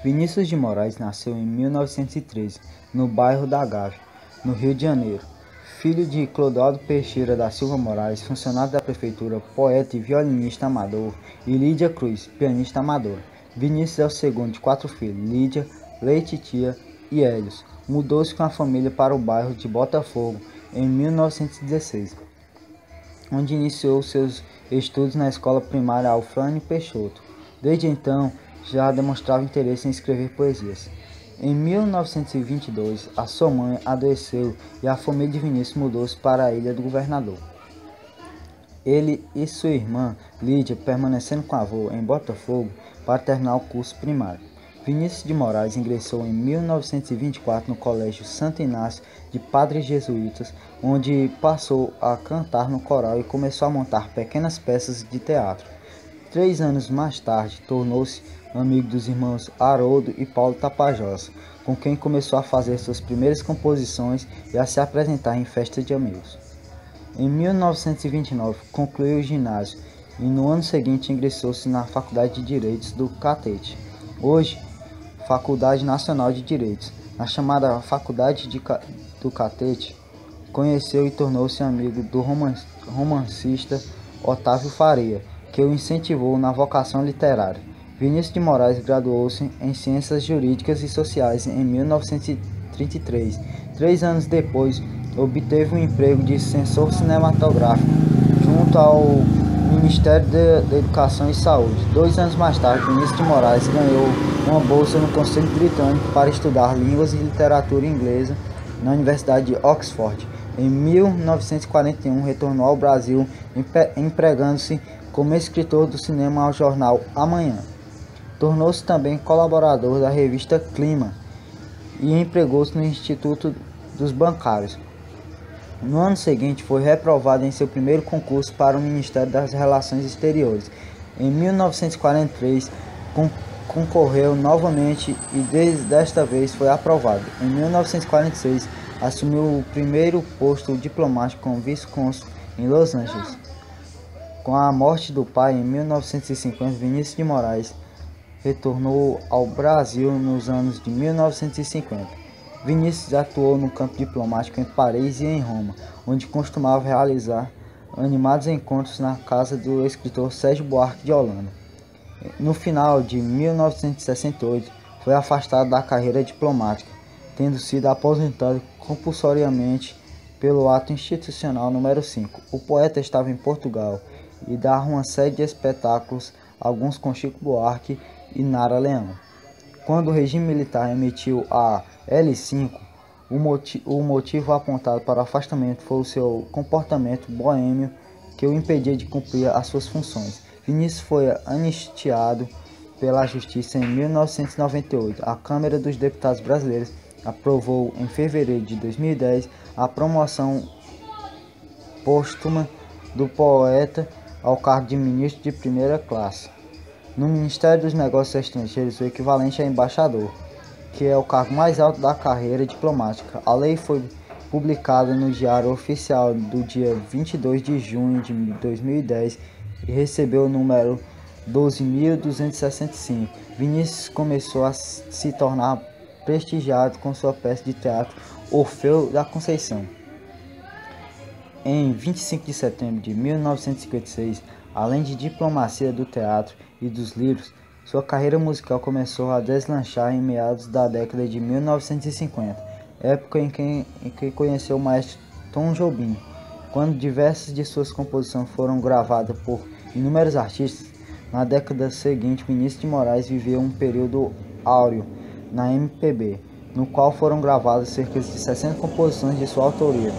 Vinícius de Moraes nasceu em 1913, no bairro da Gávea, no Rio de Janeiro. Filho de Clodoaldo Teixeira da Silva Moraes, funcionário da prefeitura, poeta e violinista amador, e Lídia Cruz, pianista amadora. Vinícius é o segundo de 4 filhos, Lídia, Leititia e Hélios. Mudou-se com a família para o bairro de Botafogo em 1916, onde iniciou seus estudos na escola primária Alfrânio Peixoto. Desde então, já demonstrava interesse em escrever poesias. Em 1922, a sua mãe adoeceu e a família de Vinícius mudou-se para a Ilha do Governador. Ele e sua irmã, Lídia, permanecendo com a avó em Botafogo para terminar o curso primário. Vinícius de Moraes ingressou em 1924 no Colégio Santo Inácio de Padres Jesuítas, onde passou a cantar no coral e começou a montar pequenas peças de teatro. 3 anos mais tarde, tornou-se amigo dos irmãos Haroldo e Paulo Tapajós, com quem começou a fazer suas primeiras composições e a se apresentar em festas de amigos. Em 1929, concluiu o ginásio e no ano seguinte ingressou-se na Faculdade de Direitos do Catete, hoje Faculdade Nacional de Direitos. Na chamada Faculdade do Catete, conheceu e tornou-se amigo do romancista Otávio Faria, que o incentivou na vocação literária. Vinícius de Moraes graduou-se em Ciências Jurídicas e Sociais em 1933. 3 anos depois, obteve um emprego de censor cinematográfico junto ao Ministério da Educação e Saúde. 2 anos mais tarde, Vinícius de Moraes ganhou uma bolsa no Conselho Britânico para estudar línguas e literatura inglesa na Universidade de Oxford. Em 1941, retornou ao Brasil, empregando-se como escritor do cinema ao jornal Amanhã. Tornou-se também colaborador da revista Clima e empregou-se no Instituto dos Bancários. No ano seguinte, foi reprovado em seu primeiro concurso para o Ministério das Relações Exteriores. Em 1943, concorreu novamente e desta vez foi aprovado. Em 1946, assumiu o primeiro posto diplomático como vice-cônsul em Los Angeles. Com a morte do pai em 1950, Vinícius de Moraes retornou ao Brasil nos anos de 1950. Vinícius atuou no campo diplomático em Paris e em Roma, onde costumava realizar animados encontros na casa do escritor Sérgio Buarque de Holanda. No final de 1968, foi afastado da carreira diplomática, tendo sido aposentado compulsoriamente pelo Ato Institucional número 5. O poeta estava em Portugal e dava uma série de espetáculos, alguns com Chico Buarque e Nara Leão. Quando o regime militar emitiu a L5, o motivo apontado para o afastamento foi o seu comportamento boêmio que o impedia de cumprir as suas funções. Vinícius foi anistiado pela Justiça em 1998. A Câmara dos Deputados Brasileiros aprovou em fevereiro de 2010 a promoção póstuma do poeta ao cargo de ministro de primeira classe no Ministério dos Negócios Estrangeiros, o equivalente a embaixador, que é o cargo mais alto da carreira diplomática. A lei foi publicada no Diário Oficial do dia 22 de junho de 2010 e recebeu o número 12.265. Vinícius começou a se tornar prestigiado com sua peça de teatro Orfeu da Conceição. Em 25 de setembro de 1956, além de diplomacia do teatro e dos livros, sua carreira musical começou a deslanchar em meados da década de 1950, época em que conheceu o maestro Tom Jobim. Quando diversas de suas composições foram gravadas por inúmeros artistas, na década seguinte, Vinícius de Moraes viveu um período áureo na MPB, no qual foram gravadas cerca de 60 composições de sua autoria.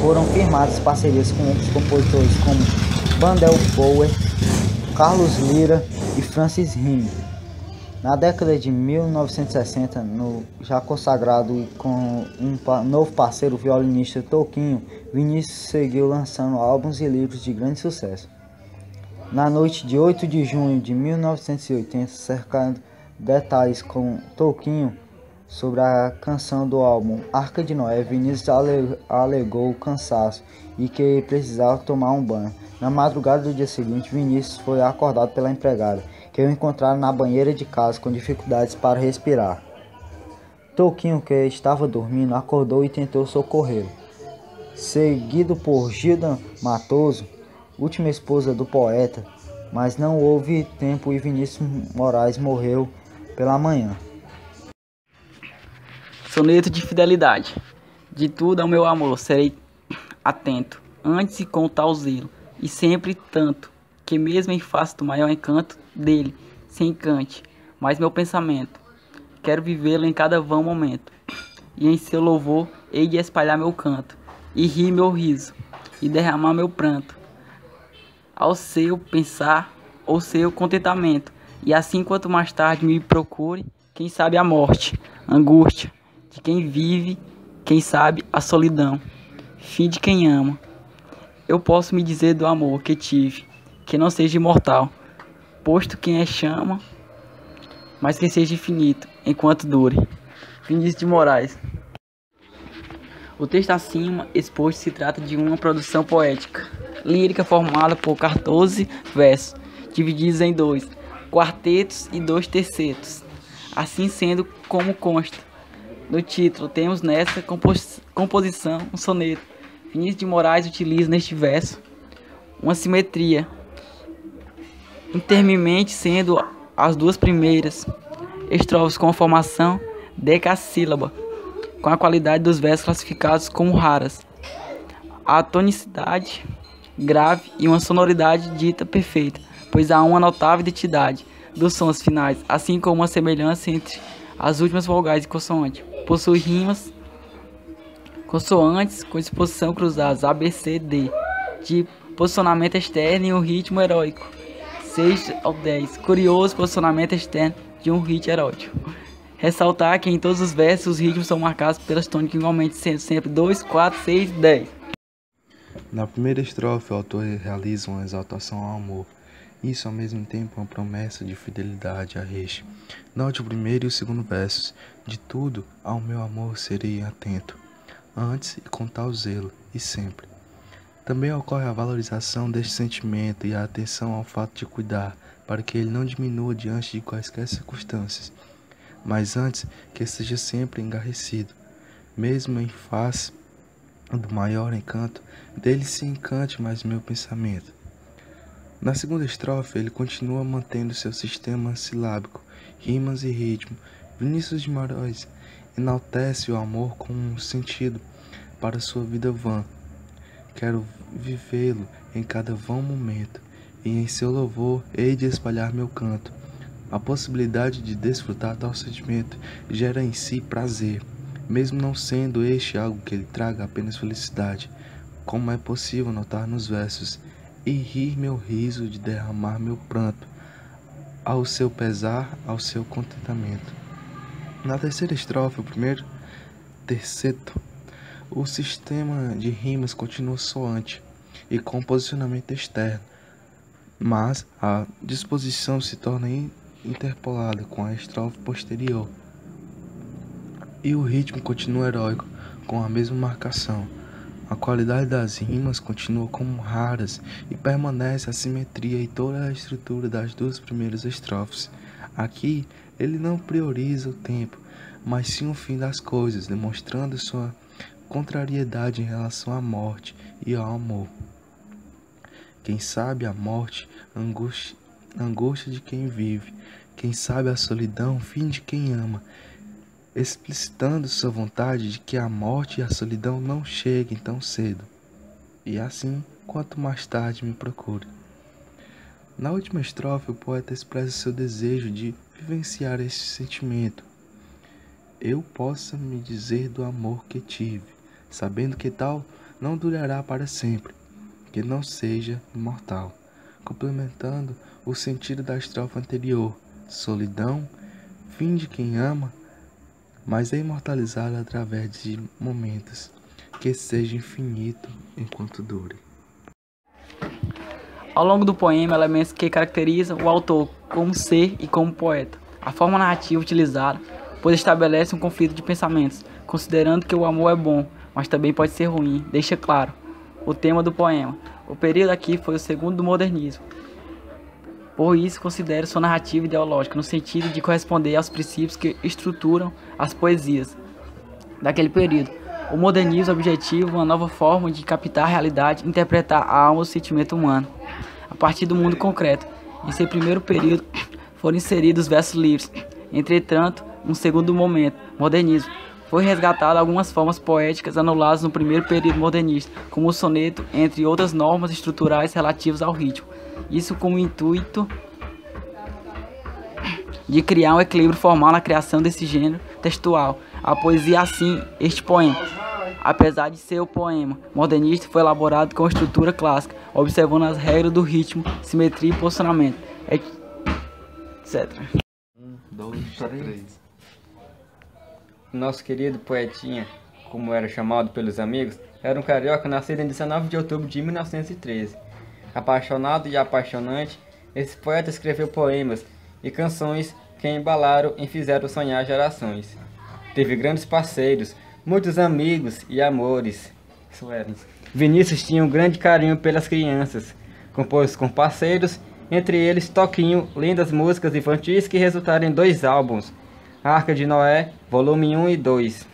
Foram firmadas parcerias com outros compositores como Bandel Power, Carlos Lira e Francis Rime. Na década de 1960, já consagrado e com um novo parceiro, o violinista Toquinho, Vinícius seguiu lançando álbuns e livros de grande sucesso. Na noite de 8 de junho de 1980, cercando detalhes com Toquinho sobre a canção do álbum Arca de Noé, Vinícius alegou cansaço e que precisava tomar um banho. Na madrugada do dia seguinte, Vinícius foi acordado pela empregada que o encontraram na banheira de casa com dificuldades para respirar. Toquinho, que estava dormindo, acordou e tentou socorrê-lo. Seguido por Gilda Matoso, última esposa do poeta, mas não houve tempo e Vinícius Moraes morreu pela manhã. Soneto de fidelidade. De tudo ao meu amor serei atento, antes e com tal zelo, e sempre tanto, que mesmo em face do maior encanto dele, se encante, mas meu pensamento, quero vivê-lo em cada vão momento, e em seu louvor hei de espalhar meu canto, e rir meu riso, e derramar meu pranto, ao seu pensar ou seu contentamento, e assim quanto mais tarde me procure, quem sabe a morte, angústia, de quem vive, quem sabe a solidão, fim de quem ama. Eu posso me dizer do amor que tive, que não seja imortal, posto quem é chama, mas que seja infinito, enquanto dure. Vinícius de Moraes. O texto acima exposto se trata de uma produção poética, lírica formada por 14 versos, divididos em 2 quartetos e 2 tercetos. Assim sendo, como consta no título, temos nessa composição um soneto. Vinícius de Moraes utiliza neste verso uma simetria, intermimente sendo as duas primeiras estrofes com a formação decassílaba, com a qualidade dos versos classificados como raras, a tonicidade grave e uma sonoridade dita perfeita, pois há uma notável identidade dos sons finais, assim como uma semelhança entre as últimas vogais e consoante. Possui rimas consoantes com disposição cruzadas A, B, C, D, de posicionamento externo e um ritmo heróico. 6 ao 10. Curioso posicionamento externo de um ritmo erótico. Ressaltar que em todos os versos os ritmos são marcados pelas tônicas igualmente, sendo sempre 2, 4, 6, 10. Na primeira estrofe, o autor realiza uma exaltação ao amor. Isso, ao mesmo tempo, é uma promessa de fidelidade a este. Note o primeiro e o segundo versos. De tudo ao meu amor serei atento, antes e com tal zelo, e sempre. Também ocorre a valorização deste sentimento e a atenção ao fato de cuidar, para que ele não diminua diante de quaisquer circunstâncias, mas antes que esteja sempre engarrecido, mesmo em face do maior encanto, dele se encante mais meu pensamento. Na segunda estrofe, ele continua mantendo seu sistema silábico, rimas e ritmo. Vinícius de Moraes enaltece o amor com um sentido para sua vida vã. Quero vivê-lo em cada vão momento, e em seu louvor hei de espalhar meu canto. A possibilidade de desfrutar tal sentimento gera em si prazer, mesmo não sendo este algo que lhe traga apenas felicidade, como é possível notar nos versos, e rir meu riso de derramar meu pranto, ao seu pesar, ao seu contentamento. Na terceira estrofe, o primeiro terceto, o sistema de rimas continua soante e com posicionamento externo, mas a disposição se torna interpolada com a estrofe posterior, e o ritmo continua heróico com a mesma marcação. A qualidade das rimas continua como raras e permanece a simetria e toda a estrutura das duas primeiras estrofes. Aqui, ele não prioriza o tempo, mas sim o fim das coisas, demonstrando sua contrariedade em relação à morte e ao amor. Quem sabe a morte, angústia de quem vive, quem sabe a solidão, fim de quem ama, explicitando sua vontade de que a morte e a solidão não cheguem tão cedo, e assim, quanto mais tarde me procure. Na última estrofe, o poeta expressa seu desejo de vivenciar este sentimento. Eu possa me dizer do amor que tive, sabendo que tal não durará para sempre, que não seja imortal, complementando o sentido da estrofe anterior, solidão, fim de quem ama, mas é imortalizado através de momentos, que seja infinito enquanto dure. Ao longo do poema, elementos que caracterizam o autor como ser e como poeta. A forma narrativa utilizada, pois estabelece um conflito de pensamentos, considerando que o amor é bom, mas também pode ser ruim, deixa claro o tema do poema. O período aqui foi o segundo do modernismo. Por isso, considero sua narrativa ideológica no sentido de corresponder aos princípios que estruturam as poesias daquele período. O modernismo objetiva uma nova forma de captar a realidade, interpretar a alma e o sentimento humano a partir do mundo concreto. Em seu primeiro período foram inseridos versos livres. Entretanto, um segundo momento, modernismo, foi resgatado algumas formas poéticas anuladas no primeiro período modernista, como o soneto, entre outras normas estruturais relativas ao ritmo. Isso com o intuito de criar um equilíbrio formal na criação desse gênero textual. A poesia, assim, este poema, apesar de ser o poema modernista, foi elaborado com estrutura clássica, observando as regras do ritmo, simetria e posicionamento, etc. 1, 2, 3. Nosso querido poetinha, como era chamado pelos amigos, era um carioca nascido em 19 de outubro de 1913. Apaixonado e apaixonante, esse poeta escreveu poemas e canções que embalaram e fizeram sonhar gerações. Teve grandes parceiros, muitos amigos e amores. Vinícius tinha um grande carinho pelas crianças. Compôs com parceiros, entre eles Toquinho, lindas músicas infantis que resultaram em 2 álbuns, Arca de Noé, volume 1 e 2.